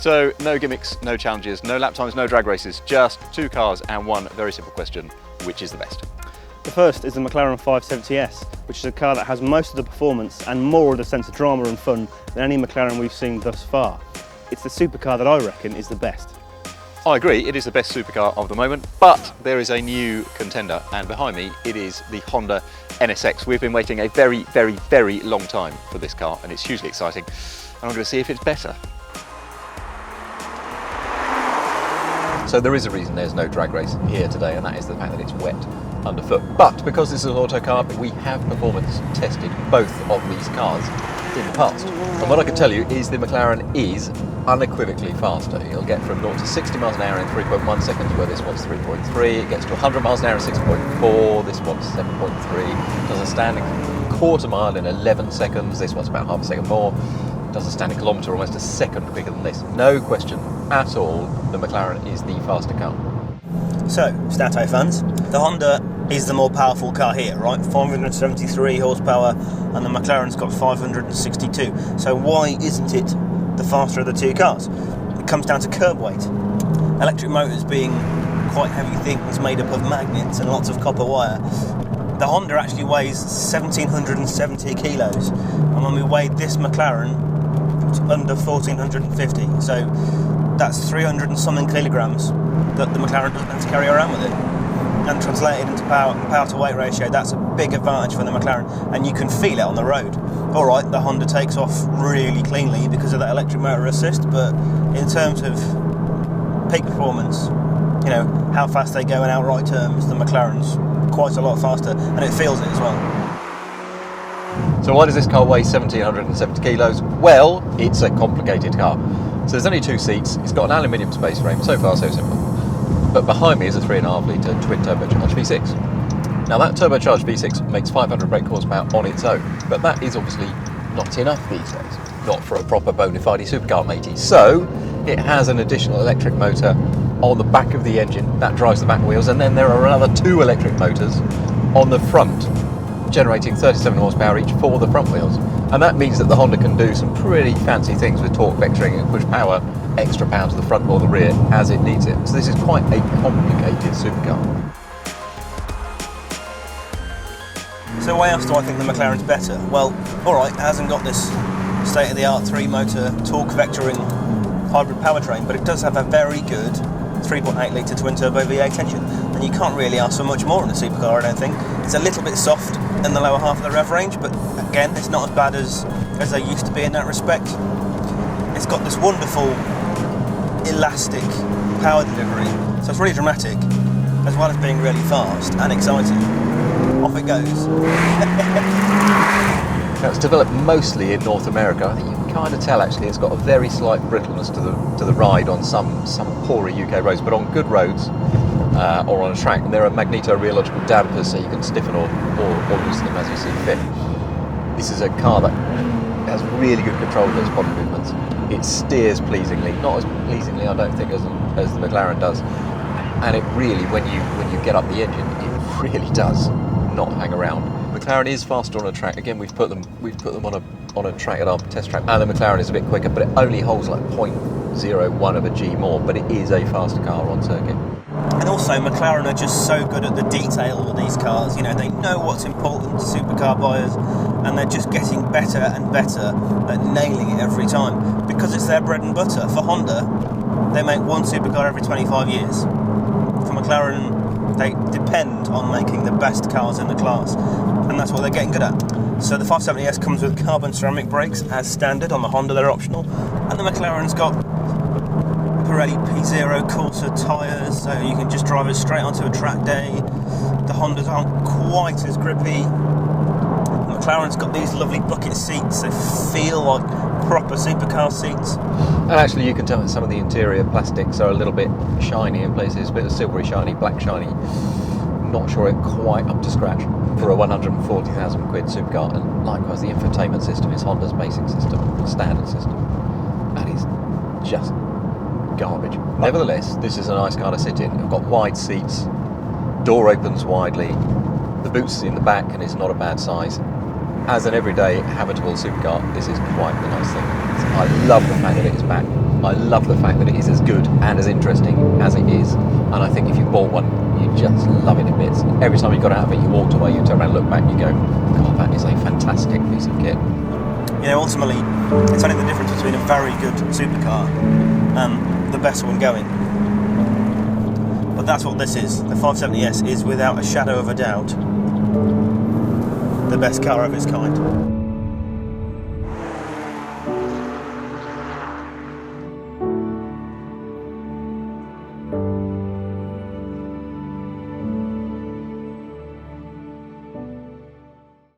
So no gimmicks, no challenges, no lap times, no drag races, just two cars and one very simple question: which is the best? The first is the McLaren 570S, which is a car that has most of the performance and more of the sense of drama and fun than any McLaren we've seen thus far. It's the supercar that I reckon is the best. I agree, it is the best supercar of the moment, but there is a new contender, and behind me it is the Honda NSX. We've been waiting a very, very, very long time for this car, and it's hugely exciting, and I'm going to see if it's better. So there is a reason there's no drag race here today, and that is the fact that it's wet underfoot. But because this is an Autocar, we have performance tested both of these cars in the past. And what I can tell you is the McLaren is unequivocally faster. You'll get from 0 to 60 miles an hour in 3.1 seconds, where this one's 3.3. It gets to 100 miles an hour in 6.4. This one's 7.3. Does a standing quarter mile in 11 seconds. This one's about half a second more. Does a standing kilometre almost a second quicker than this. No question at all, the McLaren is the faster car. So, Stato fans, the Honda is the more powerful car here, right? 573 horsepower, and the McLaren's got 562. So why isn't it the faster of the two cars? It comes down to curb weight. Electric motors being quite heavy things made up of magnets and lots of copper wire. The Honda actually weighs 1,770 kilos, and when we weighed this McLaren, it's under 1,450. So that's 300 and something kilograms that the McLaren doesn't have to carry around with it. And translated into power to weight ratio, that's a big advantage for the McLaren, and you can feel it on the road. Alright, the Honda takes off really cleanly because of that electric motor assist, but in terms of peak performance, you know, how fast they go in outright terms, the McLaren's quite a lot faster, and it feels it as well. So why does this car weigh 1,770 kilos? Well, it's a complicated car. So there's only two seats, it's got an aluminium space frame, so far so simple. But behind me is a 3.5 litre twin turbocharged V6. Now that turbocharged V6 makes 500 brake horsepower on its own, but that is obviously not enough these days. Not for a proper bona fide supercar, matey. So it has an additional electric motor on the back of the engine that drives the back wheels, and then there are another two electric motors on the front, generating 37 horsepower each for the front wheels. And that means that the Honda can do some pretty fancy things with torque vectoring and push power, extra power to the front or the rear as it needs it. So this is quite a complicated supercar. So why else do I think the McLaren's better? Well, alright, it hasn't got this state-of-the-art 3-motor torque vectoring hybrid powertrain, but it does have a very good 3.8 litre twin-turbo V8 engine, and you can't really ask for much more in a supercar, I don't think. It's a little bit soft in the lower half of the rev range, but again, it's not as bad as they used to be in that respect. It's got this wonderful elastic power delivery, so it's really dramatic, as well as being really fast and exciting. Off it goes. Now, it's developed mostly in North America. I think you can kind of tell actually it's got a very slight brittleness to the ride on some poorer UK roads, but on good roads or on a track, and there are magneto-rheological dampers, so you can stiffen or loosen them as you see fit. This is a car that has really good control of those body movements. It steers pleasingly, not as pleasingly I don't think as the McLaren does, and it really, when you get up the engine, it really does not hang around. McLaren is faster on a track. Again, we've put them on a track at our test track, and the McLaren is a bit quicker, but it only holds like 0.01 of a G more, but it is a faster car on circuit. And also, McLaren are just so good at the detail of these cars. You know, they know what's important to supercar buyers, and they're just getting better and better at nailing it every time, because it's their bread and butter. For Honda, they make one supercar every 25 years. For McLaren, they depend on making the best cars in the class, and that's what they're getting good at. So the 570S comes with carbon ceramic brakes as standard. On the Honda they're optional, and the McLaren's got Pirelli P0 Corsa tyres, so you can just drive it straight onto a track day. The Hondas aren't quite as grippy. The McLaren's got these lovely bucket seats, they feel like proper supercar seats. And actually you can tell that some of the interior plastics are a little bit shiny in places, a bit of silvery shiny, black shiny. Not sure it's quite up to scratch for a 140,000 quid supercar, and likewise the infotainment system is Honda's basic system, standard system. That is just garbage. Nevertheless, this is a nice car to sit in. I've got wide seats, door opens widely, the boot's in the back and it's not a bad size. As an everyday habitable supercar, this is quite the nice thing. I love the fact that it is back I love the fact that it is as good and as interesting as it is, and I think if you bought one, you just love it in bits. Every time you got out of it, you walked away, you turn around, look back, you go, God, that is a fantastic piece of kit. You know, ultimately, it's only the difference between a very good supercar and the best one going. But that's what this is. The 570S is, without a shadow of a doubt, the best car of its kind.